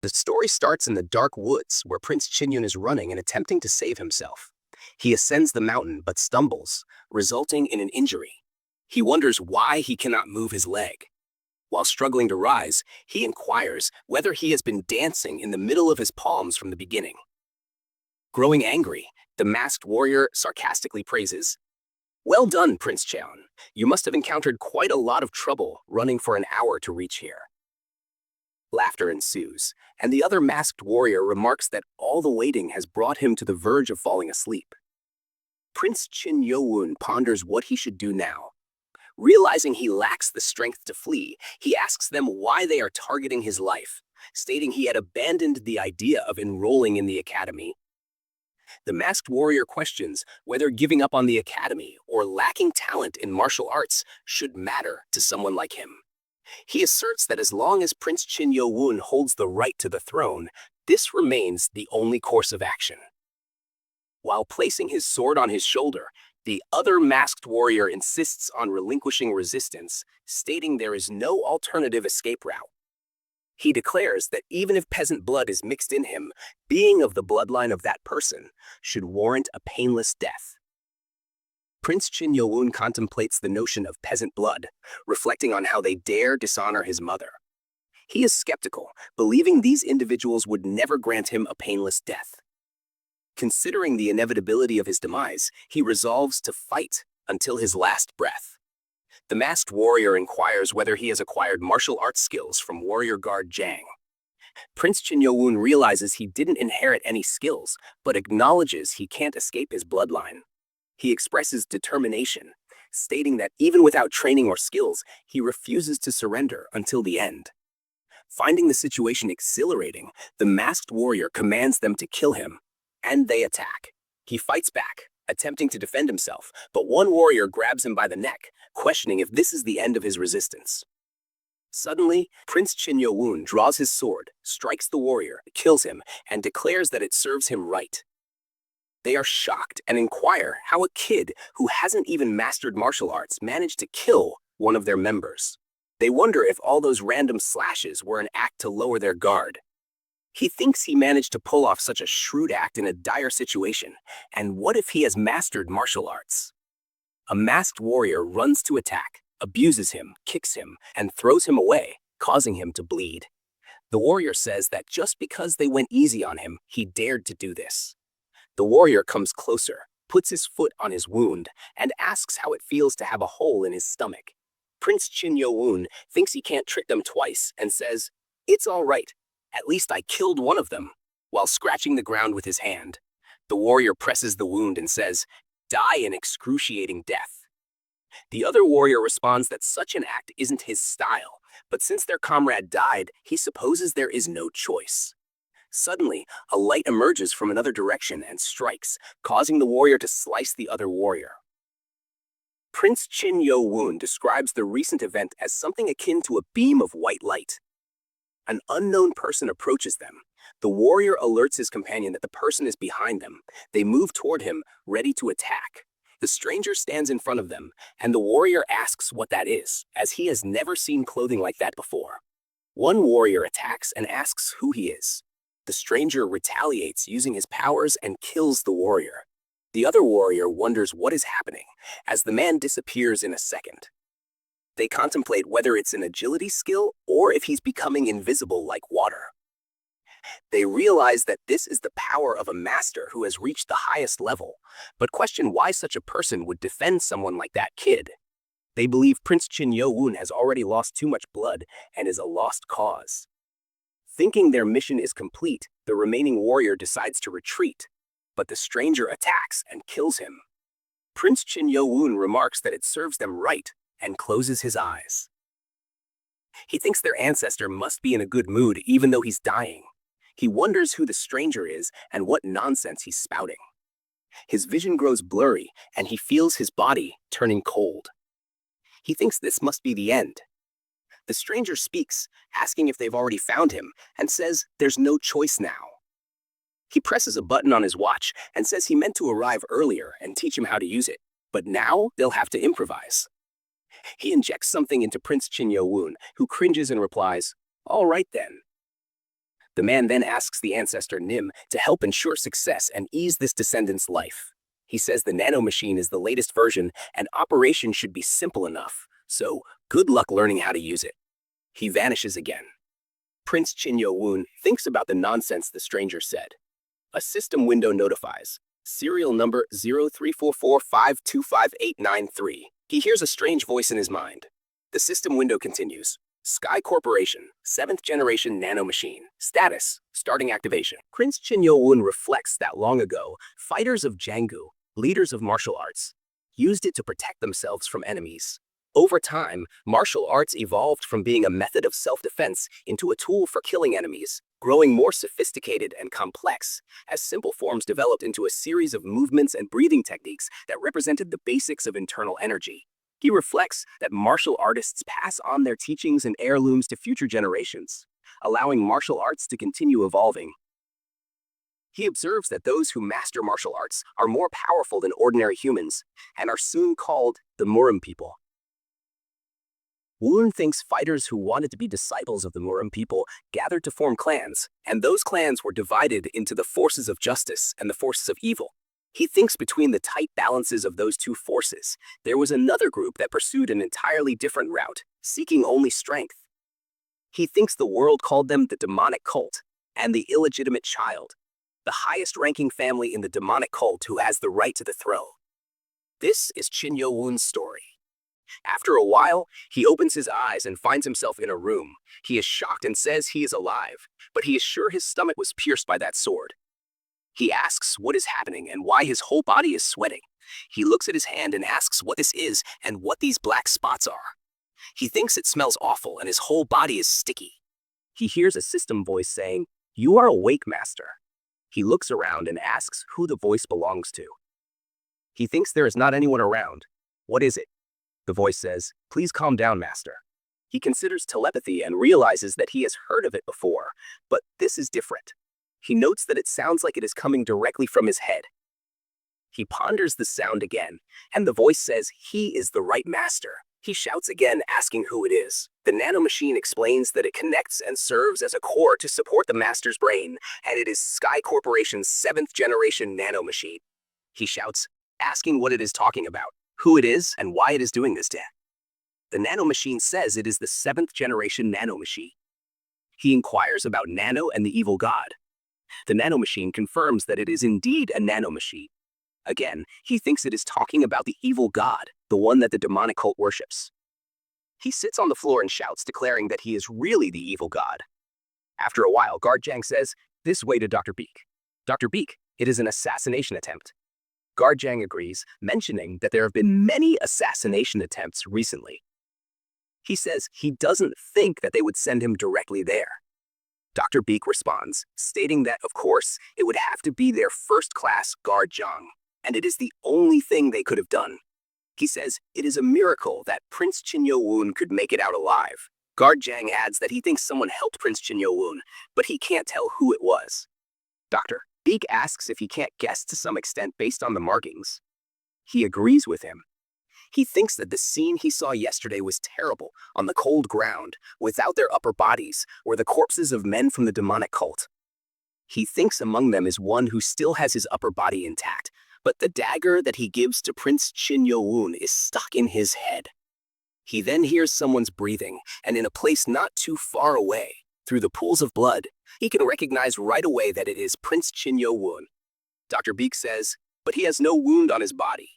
The story starts in the dark woods where Prince Chinyun is running and attempting to save himself. He ascends the mountain but stumbles, resulting in an injury. He wonders why he cannot move his leg. While struggling to rise, he inquires whether he has been dancing in the middle of his palms from the beginning. Growing angry, the masked warrior sarcastically praises, "Well done, Prince Cheon. You must have encountered quite a lot of trouble running for an hour to reach here." Laughter ensues, and the other masked warrior remarks that all the waiting has brought him to the verge of falling asleep. Prince Chin Yo-woon ponders what he should do now. Realizing he lacks the strength to flee, he asks them why they are targeting his life, stating he had abandoned the idea of enrolling in the academy. The masked warrior questions whether giving up on the academy or lacking talent in martial arts should matter to someone like him. He asserts that as long as Prince Chin Yo-woon holds the right to the throne, this remains the only course of action. While placing his sword on his shoulder, the other masked warrior insists on relinquishing resistance, stating there is no alternative escape route. He declares that even if peasant blood is mixed in him, being of the bloodline of that person should warrant a painless death. Prince Chin Yo-woon contemplates the notion of peasant blood, reflecting on how they dare dishonor his mother. He is skeptical, believing these individuals would never grant him a painless death. Considering the inevitability of his demise, he resolves to fight until his last breath. The masked warrior inquires whether he has acquired martial arts skills from warrior guard Jang. Prince Chin Yo-woon realizes he didn't inherit any skills, but acknowledges he can't escape his bloodline. He expresses determination, stating that even without training or skills, he refuses to surrender until the end. Finding the situation exhilarating, the masked warrior commands them to kill him, and they attack. He fights back, attempting to defend himself, but one warrior grabs him by the neck, questioning if this is the end of his resistance. Suddenly, Prince Chin Yo-woon draws his sword, strikes the warrior, kills him, and declares that it serves him right. They are shocked and inquire how a kid who hasn't even mastered martial arts managed to kill one of their members. They wonder if all those random slashes were an act to lower their guard. He thinks he managed to pull off such a shrewd act in a dire situation, and what if he has mastered martial arts? A masked warrior runs to attack, abuses him, kicks him, and throws him away, causing him to bleed. The warrior says that just because they went easy on him, he dared to do this. The warrior comes closer, puts his foot on his wound, and asks how it feels to have a hole in his stomach. Prince Chin Yo-woon thinks he can't trick them twice and says, "It's all right. At least I killed one of them," while scratching the ground with his hand. The warrior presses the wound and says, "Die an excruciating death." The other warrior responds that such an act isn't his style, but since their comrade died, he supposes there is no choice. Suddenly, a light emerges from another direction and strikes, causing the warrior to slice the other warrior. Prince Chin Yo-woon describes the recent event as something akin to a beam of white light. An unknown person approaches them. The warrior alerts his companion that the person is behind them. They move toward him, ready to attack. The stranger stands in front of them, and the warrior asks what that is, as he has never seen clothing like that before. One warrior attacks and asks who he is. The stranger retaliates using his powers and kills the warrior. The other warrior wonders what is happening, as the man disappears in a second. They contemplate whether it's an agility skill or if he's becoming invisible like water. They realize that this is the power of a master who has reached the highest level, but question why such a person would defend someone like that kid. They believe Prince Chin Yo-woon has already lost too much blood and is a lost cause. Thinking their mission is complete, the remaining warrior decides to retreat, but the stranger attacks and kills him. Prince Chin Yo-woon remarks that it serves them right and closes his eyes. He thinks their ancestor must be in a good mood even though he's dying. He wonders who the stranger is and what nonsense he's spouting. His vision grows blurry and he feels his body turning cold. He thinks this must be the end. The stranger speaks, asking if they've already found him, and says there's no choice now. He presses a button on his watch and says he meant to arrive earlier and teach him how to use it, but now they'll have to improvise. He injects something into Prince Chin Yo-woon, who cringes and replies, "All right then." The man then asks the ancestor Nim to help ensure success and ease this descendant's life. He says the Nano Machine is the latest version and operation should be simple enough, so good luck learning how to use it. He vanishes again. Prince Chin-Yo-woon thinks about the nonsense the stranger said. A system window notifies. Serial number 0344525893. He hears a strange voice in his mind. The system window continues. Sky Corporation, 7th generation Nano Machine. Status, starting activation. Prince Chin-Yo-woon reflects that long ago, fighters of Jangu, leaders of martial arts, used it to protect themselves from enemies. Over time, martial arts evolved from being a method of self-defense into a tool for killing enemies, growing more sophisticated and complex as simple forms developed into a series of movements and breathing techniques that represented the basics of internal energy. He reflects that martial artists pass on their teachings and heirlooms to future generations, allowing martial arts to continue evolving. He observes that those who master martial arts are more powerful than ordinary humans and are soon called the Murim people. Woon thinks fighters who wanted to be disciples of the Murim people gathered to form clans, and those clans were divided into the forces of justice and the forces of evil. He thinks between the tight balances of those two forces, there was another group that pursued an entirely different route, seeking only strength. He thinks the world called them the demonic cult and the illegitimate child, the highest-ranking family in the demonic cult who has the right to the throne. This is Chin-Yo-woon's story. After a while, he opens his eyes and finds himself in a room. He is shocked and says he is alive, but he is sure his stomach was pierced by that sword. He asks what is happening and why his whole body is sweating. He looks at his hand and asks what this is and what these black spots are. He thinks it smells awful and his whole body is sticky. He hears a system voice saying, "You are awake, master." He looks around and asks who the voice belongs to. He thinks there is not anyone around. What is it? The voice says, "Please calm down, master." He considers telepathy and realizes that he has heard of it before, but this is different. He notes that it sounds like it is coming directly from his head. He ponders the sound again, and the voice says he is the right master. He shouts again, asking who it is. The Nano Machine explains that it connects and serves as a core to support the master's brain, and it is Sky Corporation's 7th generation Nano Machine. He shouts, asking what it is talking about, who it is, and why it is doing this to him. The Nano Machine says it is the 7th generation Nano Machine. He inquires about Nano and the evil god. The Nano Machine confirms that it is indeed a Nano Machine. Again, he thinks it is talking about the evil god, the one that the demonic cult worships. He sits on the floor and shouts, declaring that he is really the evil god. After a while, Guard Jang says, "This way to Dr. Beak." "Dr. Beak, it is an assassination attempt." Guard Jang agrees, mentioning that there have been many assassination attempts recently. He says he doesn't think that they would send him directly there. Dr. Beak responds, stating that, of course, it would have to be their first-class Guard Jang, and it is the only thing they could have done. He says it is a miracle that Prince Chin-Yo-woon could make it out alive. Guard Jang adds that he thinks someone helped Prince Chin-Yo-woon, but he can't tell who it was. Dr. Beak asks if he can't guess to some extent based on the markings. He agrees with him. He thinks that the scene he saw yesterday was terrible. On the cold ground, without their upper bodies, were the corpses of men from the demonic cult. He thinks among them is one who still has his upper body intact, but the dagger that he gives to Prince Chin-Yo-woon is stuck in his head. He then hears someone's breathing, and in a place not too far away, through the pools of blood, he can recognize right away that it is Prince Chin-Yo-woon. Dr. Beak says, but he has no wound on his body.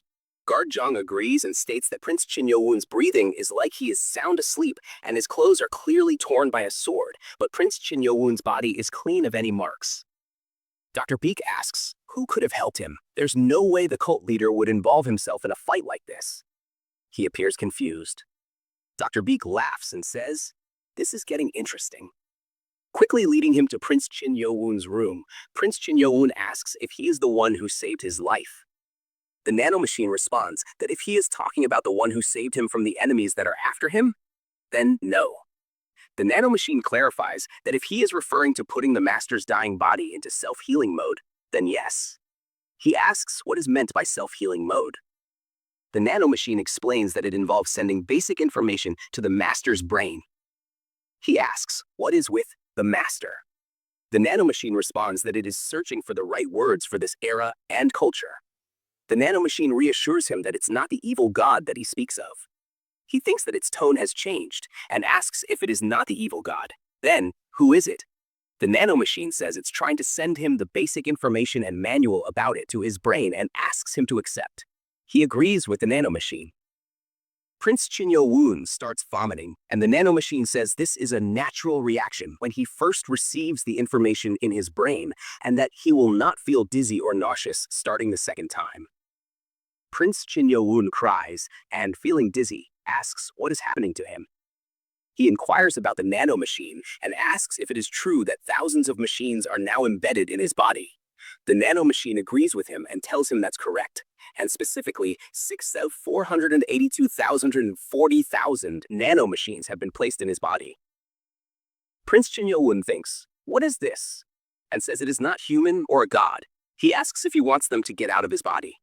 Guard Jang agrees and states that Prince Chin-Yo-woon's breathing is like he is sound asleep and his clothes are clearly torn by a sword, but Prince Chin-Yo-woon's body is clean of any marks. Dr. Beak asks, who could have helped him? There's no way the cult leader would involve himself in a fight like this. He appears confused. Dr. Beak laughs and says, this is getting interesting. Quickly leading him to Prince Chin-Yo-woon's room, Prince Chin-Yo-woon asks if he is the one who saved his life. The Nano Machine responds that if he is talking about the one who saved him from the enemies that are after him, then no. The Nano Machine clarifies that if he is referring to putting the Master's dying body into self-healing mode, then yes. He asks what is meant by self-healing mode. The Nano Machine explains that it involves sending basic information to the Master's brain. He asks what is with the Master. The nanomachine responds that it is searching for the right words for this era and culture. The nanomachine reassures him that it's not the evil god that he speaks of. He thinks that its tone has changed and asks if it is not the evil god. Then, who is it? The nanomachine says it's trying to send him the basic information and manual about it to his brain and asks him to accept. He agrees with the nanomachine. Prince Chin-Yo-woon starts vomiting, and the nanomachine says this is a natural reaction when he first receives the information in his brain and that he will not feel dizzy or nauseous starting the second time. Prince Chin-Yo-woon cries and, feeling dizzy, asks what is happening to him. He inquires about the nanomachine and asks if it is true that thousands of machines are now embedded in his body. The nanomachine agrees with him and tells him that's correct, and specifically 482,040,000 nanomachines have been placed in his body. Prince Chin-Yo-woon thinks, "What is this?" and says it is not human or a god. He asks if he wants them to get out of his body.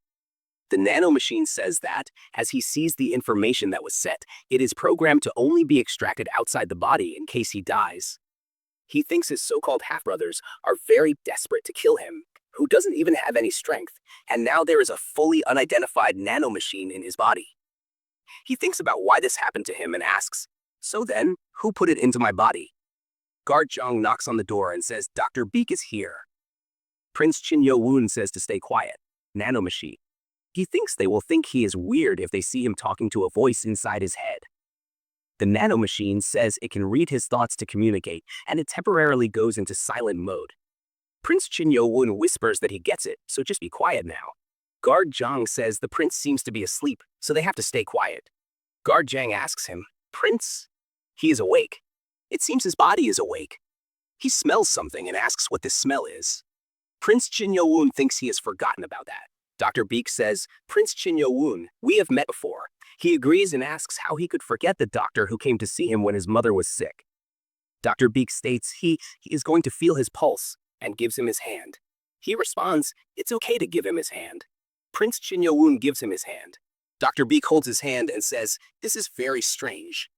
The nanomachine says that, as he sees the information that was set, it is programmed to only be extracted outside the body in case he dies. He thinks his so-called half-brothers are very desperate to kill him, who doesn't even have any strength, and now there is a fully unidentified nanomachine in his body. He thinks about why this happened to him and asks, "So then, who put it into my body?" Guard Jong knocks on the door and says Dr. Beak is here. Prince Chin-Yo-woon says to stay quiet. Nanomachine. He thinks they will think he is weird if they see him talking to a voice inside his head. The nanomachine says it can read his thoughts to communicate, and it temporarily goes into silent mode. Prince Chin-Yo-woon whispers that he gets it, so just be quiet now. Guard Jang says the prince seems to be asleep, so they have to stay quiet. Guard Jang asks him, "Prince?" He is awake. It seems his body is awake. He smells something and asks what this smell is. Prince Chin-Yo-woon thinks he has forgotten about that. Dr. Beak says, "Prince Chin-Yo-woon, we have met before." He agrees and asks how he could forget the doctor who came to see him when his mother was sick. Dr. Beak states he is going to feel his pulse and gives him his hand. He responds, it's okay to give him his hand. Prince Chin-Yo-woon gives him his hand. Dr. Beak holds his hand and says, "This is very strange."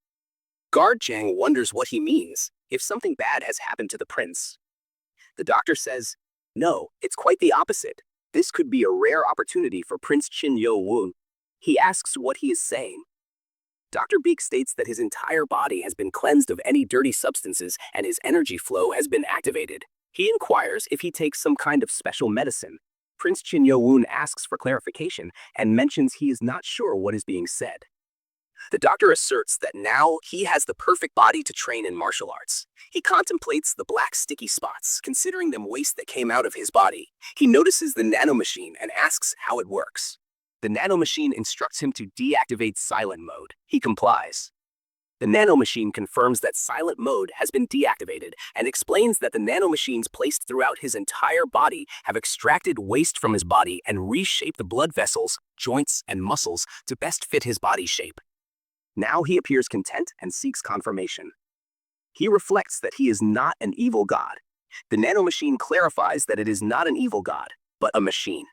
Guard Jang wonders what he means, if something bad has happened to the prince. The doctor says, "No, it's quite the opposite. This could be a rare opportunity for Prince Chin-Yo-woon." He asks what he is saying. Dr. Beak states that his entire body has been cleansed of any dirty substances and his energy flow has been activated. He inquires if he takes some kind of special medicine. Prince Chin-Yo-woon asks for clarification and mentions he is not sure what is being said. The doctor asserts that now he has the perfect body to train in martial arts. He contemplates the black sticky spots, considering them waste that came out of his body. He notices the nanomachine and asks how it works. The nanomachine instructs him to deactivate silent mode. He complies. The nanomachine confirms that silent mode has been deactivated and explains that the nanomachines placed throughout his entire body have extracted waste from his body and reshaped the blood vessels, joints, and muscles to best fit his body shape. Now he appears content and seeks confirmation. He reflects that he is not an evil god. The nanomachine clarifies that it is not an evil god, but a machine.